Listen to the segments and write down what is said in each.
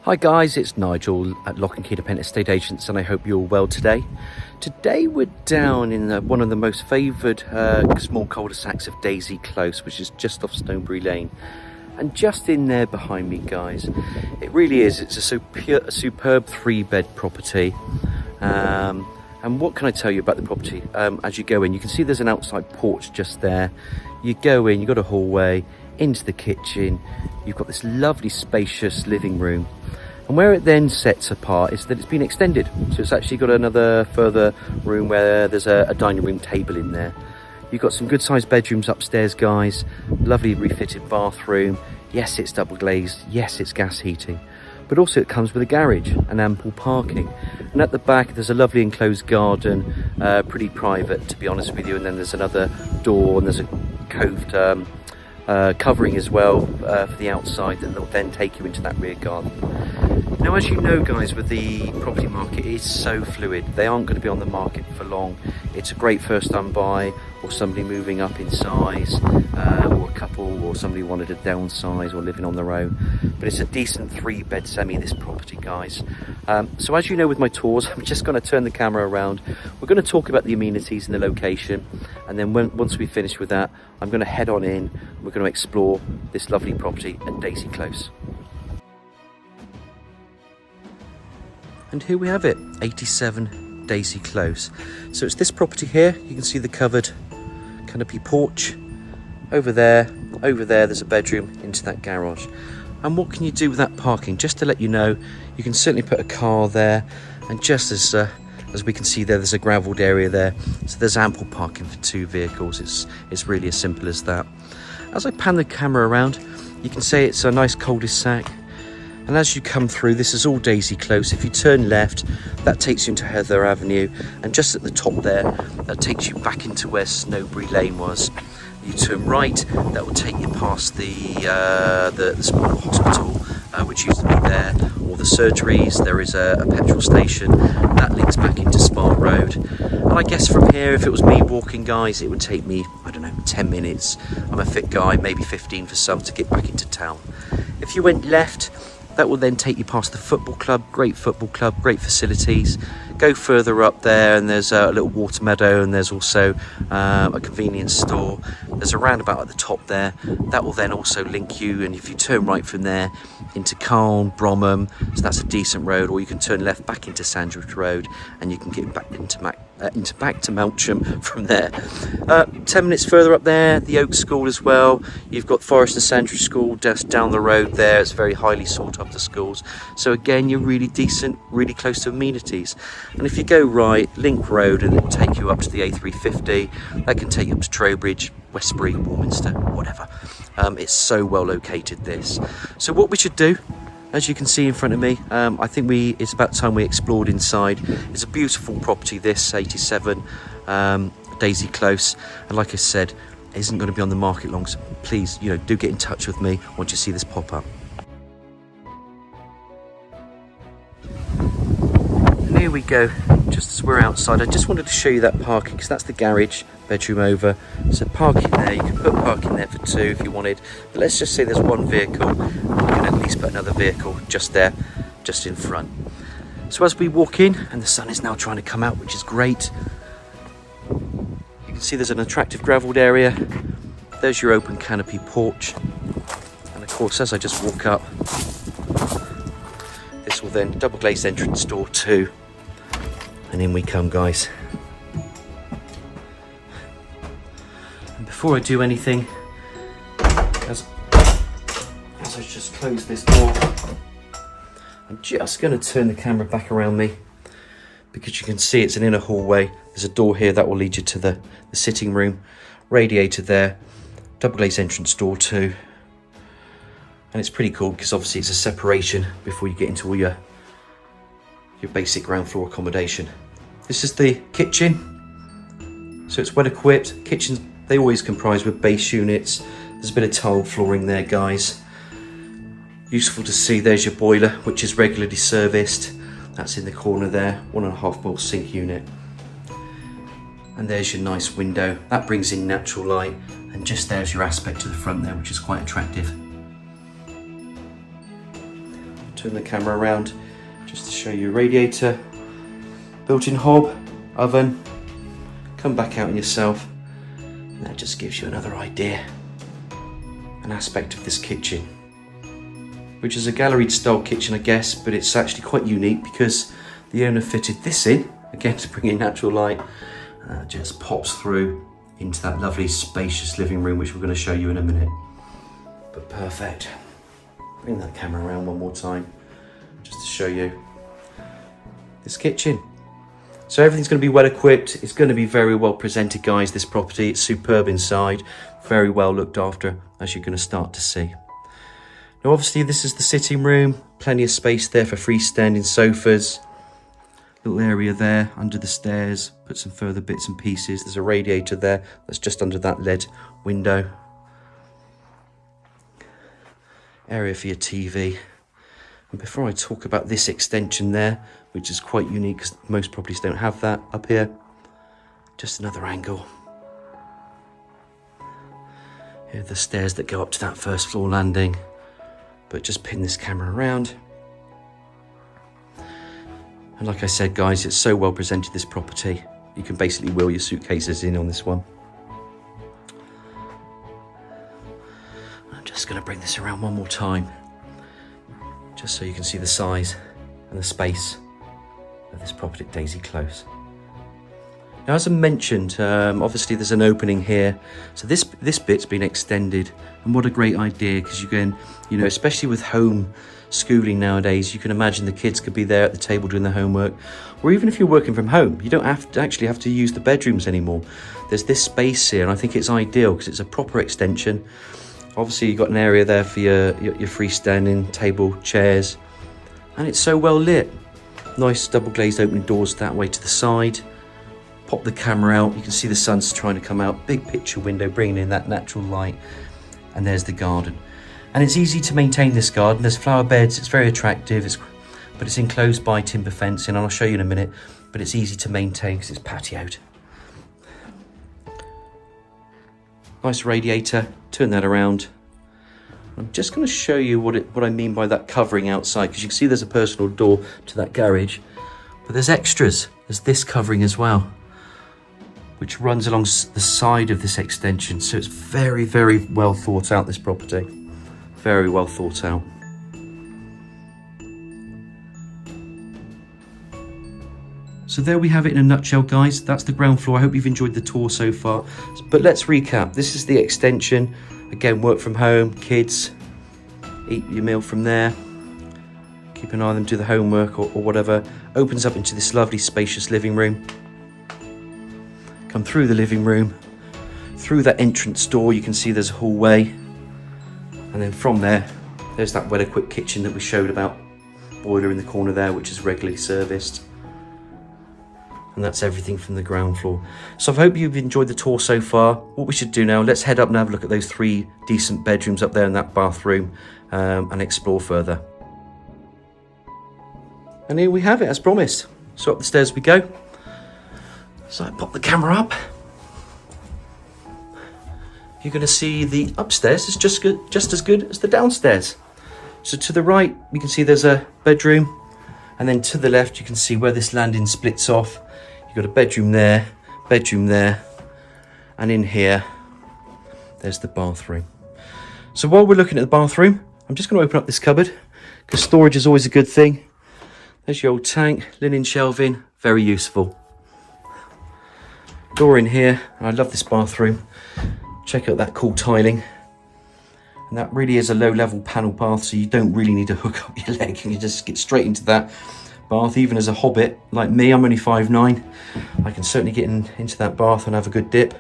Hi guys, it's Nigel at Lock and Key Independent Estate Agents, and I hope you're all well today. Today we're down in one of the most favoured small cul-de-sacs of Daisy Close, which is just off Stonebury Lane. And just in there behind me, guys, it really is, it's a superb 3-bed property. And what can I tell you about the property? As you go in, you can see there's an outside porch just there. You go in, you've got a hallway into the kitchen. You've got this lovely spacious living room. And where it then sets apart is that it's been extended. So it's actually got another further room where there's a dining room table in there. You've got some good sized bedrooms upstairs, guys. Lovely refitted bathroom. Yes, it's double glazed. Yes, it's gas heating. But also it comes with a garage and ample parking. And at the back there's a lovely enclosed garden, pretty private to be honest with you. And then there's another door and there's a coved covering as well for the outside that will then take you into that rear garden. Now, as you know, guys, with the property market, it is so fluid. They aren't going to be on the market for long. It's a great first time buy, or somebody moving up in size, or a couple, or somebody wanted to downsize or living on their own. But it's a decent 3-bed semi, this property, guys. So as you know with my tours, I'm just going to turn the camera around. We're going to talk about the amenities and the location, and then once we finish with that, I'm going to head on in. We're going to explore this lovely property at Daisy Close. And here we have it, 87 Daisy Close. So it's this property here. You can see the covered canopy porch. Over there, there's a bedroom into that garage. And what can you do with that parking? Just to let you know, you can certainly put a car there. And just as we can see there's a gravelled area there. So there's ample parking for 2 vehicles. It's really as simple as that. As I pan the camera around, you can see it's a nice cul-de-sac. And as you come through, this is all Daisy Close. If you turn left, that takes you into Heather Avenue. And just at the top there, that takes you back into where Snowbury Lane was. You turn right, that will take you past the small hospital, which used to be there, or the surgeries. There is a petrol station that links back into Spa Road. And I guess from here, if it was me walking, guys, it would take me, I don't know, 10 minutes. I'm a fit guy, maybe 15 for some, to get back into town. If you went left, that will then take you past the football club, great facilities. Go further up there and there's a little water meadow, and there's also a convenience store. There's a roundabout at the top there. That will then also link you, and if you turn right from there into Calne, Bromham, so that's a decent road, or you can turn left back into Sandridge Road and you can get back to Melksham from there. 10 minutes further up there, the Oak School as well. You've got Forest and Sandridge School just down the road there. It's very highly sought after schools. So again, you're really decent, really close to amenities. And if you go right, Link Road, and it will take you up to the A350. That can take you up to Trowbridge, Westbury, Warminster, whatever. It's so well located, this. So what we should do, as you can see in front of me, I think it's about time we explored inside. It's a beautiful property, this 87 Daisy Close, and like I said, it isn't going to be on the market long, so please, do get in touch with me once you see this pop up. And here we go, just as we're outside. I just wanted to show you that parking, because that's the garage, bedroom over. So parking there, you can put parking there for 2 if you wanted, but let's just say there's 1 vehicle. You can at least put another vehicle just there, just in front. So as we walk in, and the sun is now trying to come out, which is great. You can see there's an attractive gravelled area. There's your open canopy porch. And of course, as I just walk up, this will then double glazed entrance door 2. And in we come, guys. And before I do anything, as I just close this door, I'm just going to turn the camera back around me, because you can see it's an inner hallway. There's a door here that will lead you to the sitting room, radiator there, double glazed entrance door 2. And it's pretty cool because obviously it's a separation before you get into all your basic ground floor accommodation. This is the kitchen. So it's well equipped. Kitchens, they always comprise with base units. There's a bit of tile flooring there, guys. Useful to see. There's your boiler, which is regularly serviced. That's in the corner there, 1.5 volt sink unit. And there's your nice window. That brings in natural light. And just there's your aspect to the front there, which is quite attractive. turn the camera around just to show you a radiator, built-in hob, oven. Come back out on yourself, and that just gives you another idea, an aspect of this kitchen, which is a galleried style kitchen, I guess, but it's actually quite unique because the owner fitted this in, again to bring in natural light, just pops through into that lovely spacious living room, which we're going to show you in a minute. But perfect. Bring that camera around one more time, just to show you this kitchen. So everything's going to be well equipped. It's going to be very well presented, guys, this property. It's superb inside, very well looked after, as you're going to start to see. Now, obviously, this is the sitting room. Plenty of space there for freestanding sofas. Little area there under the stairs. Put some further bits and pieces. There's a radiator there that's just under that lead window. Area for your TV. And before I talk about this extension there, which is quite unique because most properties don't have that up here, just another angle. Here are the stairs that go up to that first floor landing, but just pin this camera around. And like I said, guys, it's so well presented, this property. You can basically wheel your suitcases in on this one. I'm just going to bring this around one more time, just so you can see the size and the space of this property at Daisy Close. Now, as I mentioned, obviously there's an opening here, so this bit's been extended, and what a great idea, because you can, you know, especially with home schooling nowadays, you can imagine the kids could be there at the table doing their homework, or even if you're working from home, you don't actually have to use the bedrooms anymore. There's this space here, and I think it's ideal because it's a proper extension. Obviously, you've got an area there for your freestanding table, chairs, and it's so well lit. Nice double glazed opening doors that way to the side. Pop the camera out, you can see the sun's trying to come out. Big picture window, bringing in that natural light. And there's the garden. And it's easy to maintain this garden. There's flower beds, it's very attractive, but it's enclosed by timber fencing, and I'll show you in a minute. But it's easy to maintain because it's patioed. Nice radiator, turn that around. I'm just going to show you what I mean by that covering outside, because you can see there's a personal door to that garage, but there's extras. There's this covering as well, which runs along the side of this extension. So it's very, very well thought out, this property. Very well thought out. So there we have it in a nutshell, guys. That's the ground floor. I hope you've enjoyed the tour so far. But let's recap. This is the extension. Again, work from home, kids, eat your meal from there. Keep an eye on them, do the homework or whatever. Opens up into this lovely spacious living room. Come through the living room. Through that entrance door, you can see there's a hallway. And then from there, there's that well-equipped kitchen that we showed about. Boiler in the corner there, which is regularly serviced. And that's everything from the ground floor. So I hope you've enjoyed the tour so far. What we should do now, let's head up and have a look at those 3 decent bedrooms up there in that bathroom, and explore further. And here we have it, as promised. So up the stairs we go. So I pop the camera up. You're going to see the upstairs is just as good as the downstairs. So to the right, you can see there's a bedroom. And then to the left, you can see where this landing splits off. You've got a bedroom there, and in here, there's the bathroom. So while we're looking at the bathroom, I'm just going to open up this cupboard, because storage is always a good thing. There's your old tank, linen shelving, very useful. Door in here, and I love this bathroom. Check out that cool tiling. And that really is a low-level panel bath, so you don't really need to hook up your leg. You can just get straight into that bath. Even as a hobbit like me, I'm only 5'9". I can certainly get into that bath and have a good dip.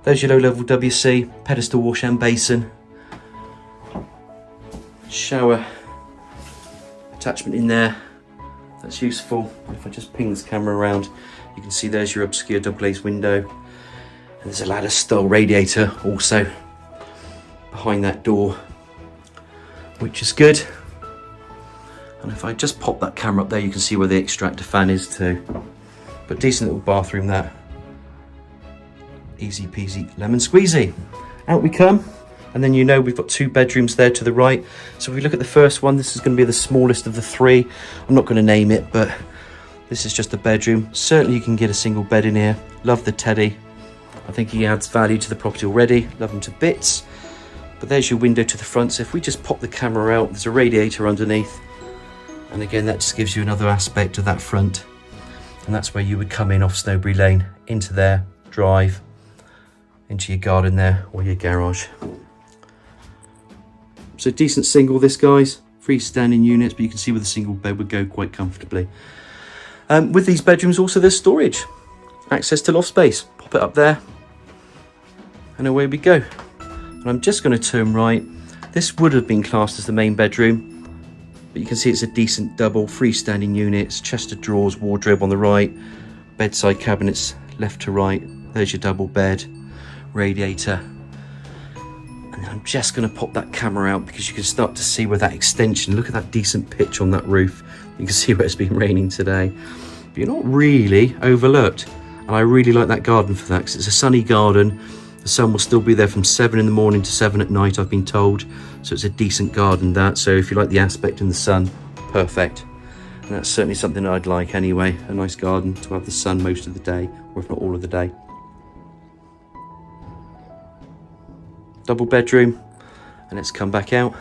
There's your low-level WC, pedestal wash and basin. Shower attachment in there. That's useful. If I just ping this camera around, you can see there's your obscure double-glazed window. And there's a ladder-style radiator also behind that door, which is good. And if I just pop that camera up there, you can see where the extractor fan is too. But decent little bathroom there. Easy peasy lemon squeezy. Out we come. And then you know we've got 2 bedrooms there to the right. So if we look at the first one, this is going to be the smallest of the 3. I'm not going to name it, but this is just a bedroom. Certainly you can get a single bed in here. Love the teddy. I think he adds value to the property already. Love him to bits. But there's your window to the front. So if we just pop the camera out, there's a radiator underneath. And again, that just gives you another aspect of that front. And that's where you would come in off Snowbury Lane, into there, drive, into your garden there, or your garage. So decent single, this guys, freestanding units, but you can see where the single bed would go quite comfortably. With these bedrooms also there's storage, access to loft space. Pop it up there, and away we go. And I'm just going to turn right. This would have been classed as the main bedroom, but you can see it's a decent double, freestanding units, chest of drawers, wardrobe on the right, bedside cabinets left to right. There's your double bed, radiator. And I'm just going to pop that camera out because you can start to see where that extension, look at that decent pitch on that roof. You can see where it's been raining today. But you're not really overlooked. And I really like that garden for that because it's a sunny garden. The sun will still be there from 7 in the morning to 7 at night, I've been told. So it's a decent garden, that. So if you like the aspect in the sun, perfect. And that's certainly something I'd like anyway. A nice garden to have the sun most of the day, or if not all of the day. Double bedroom, and let's come back out.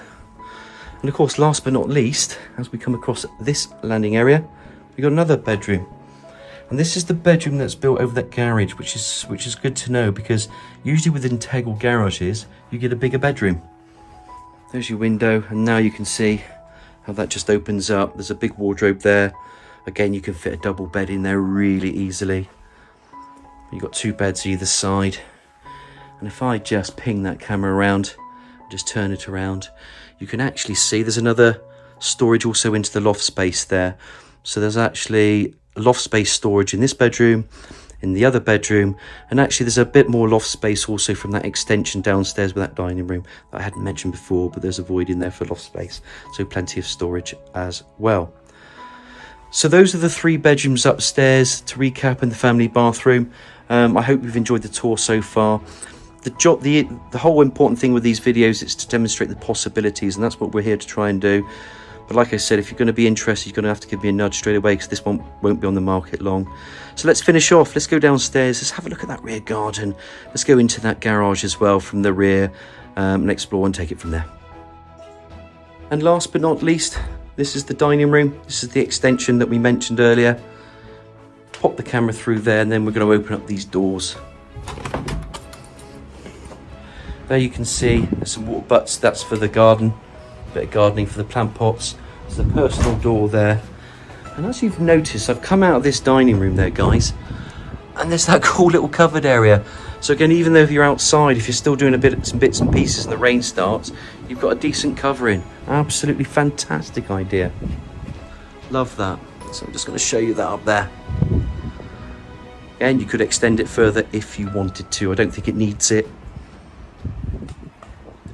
And of course, last but not least, as we come across this landing area, we've got another bedroom. And this is the bedroom that's built over that garage, which is good to know, because usually with integral garages, you get a bigger bedroom. There's your window, and now you can see how that just opens up. There's a big wardrobe there. Again, you can fit a double bed in there really easily. You've got 2 beds either side. And if I just ping that camera around, just turn it around, you can actually see there's another storage also into the loft space there. So there's actually loft space storage in this bedroom, in the other bedroom, and actually there's a bit more loft space also from that extension downstairs with that dining room that I hadn't mentioned before, but there's a void in there for loft space. So plenty of storage as well. So those are the 3 bedrooms upstairs to recap, in the family bathroom. I hope you've enjoyed the tour so far. The whole important thing with these videos is to demonstrate the possibilities, and that's what we're here to try and do. But like I said, if you're going to be interested, you're going to have to give me a nudge straight away, because this one won't be on the market long. So let's finish off. Let's go downstairs. Let's have a look at that rear garden. Let's go into that garage as well from the rear, and explore and take it from there. And last but not least, this is the dining room. This is the extension that we mentioned earlier. Pop the camera through there, and then we're going to open up these doors. There you can see there's some water butts, that's for the garden, bit of gardening for the plant pots. There's the personal door there. And as you've noticed, I've come out of this dining room there, guys, and there's that cool little covered area. So again, even though if you're outside, if you're still doing some bits and pieces and the rain starts, you've got a decent covering. Absolutely fantastic idea. Love that. So I'm just going to show you that up there. And you could extend it further if you wanted to. I don't think it needs it.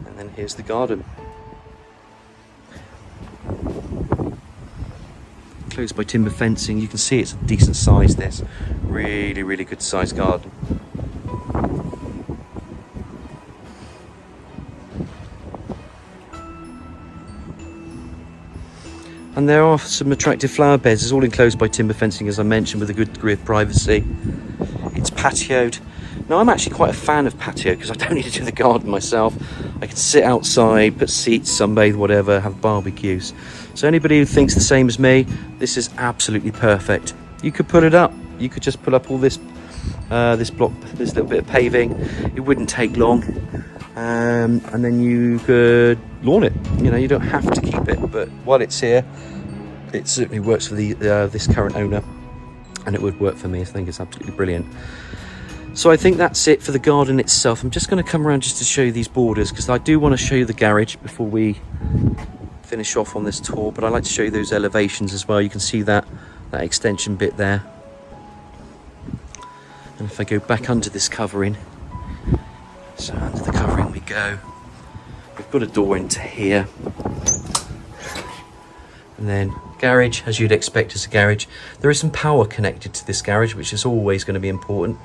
And then here's the garden. Closed by timber fencing. You can see it's a decent size, this. Really, really good size garden. And there are some attractive flower beds. It's all enclosed by timber fencing, as I mentioned, with a good degree of privacy. It's patioed. Now, I'm actually quite a fan of patio because I don't need to do the garden myself. I can sit outside, put seats, sunbathe, whatever, have barbecues. So anybody who thinks the same as me, this is absolutely perfect. You could put it up. You could just put up all this block, this little bit of paving. It wouldn't take long. And then you could lawn it. You know, you don't have to keep it, but while it's here, it certainly works for this current owner, and it would work for me. I think it's absolutely brilliant. So I think that's it for the garden itself. I'm just going to come around just to show you these borders, because I do want to show you the garage before we finish off on this tour, but I like to show you those elevations as well. You can see that extension bit there. And if I go back under this covering, so under the covering we go. We've got a door into here. And then garage, as you'd expect as a garage. There is some power connected to this garage, which is always going to be important.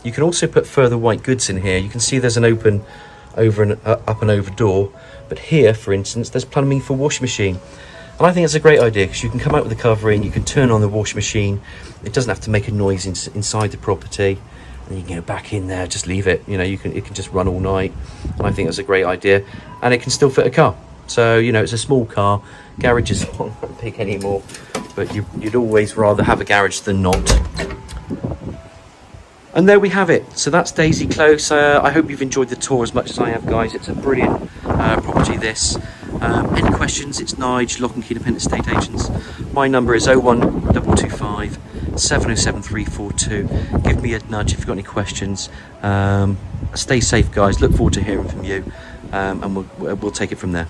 You can also put further white goods in here. You can see there's an open over and up and over door. But here, for instance, there's plumbing for washing machine. And I think it's a great idea because you can come out with the covering, you can turn on the washing machine. It doesn't have to make a noise inside the property. And you can go back in there, just leave it. You know, it can just run all night. And I think that's a great idea. And it can still fit a car. So, you know, it's a small car. Garage is not that big anymore. But you'd always rather have a garage than not. And there we have it. So that's Daisy Close. I hope you've enjoyed the tour as much as I have, guys. It's a brilliant property, this. Any questions? It's Nige, Lock and Key Independent Estate Agents. My number is 01225 707 342. Give me a nudge if you've got any questions. Stay safe, guys. Look forward to hearing from you. And we'll take it from there.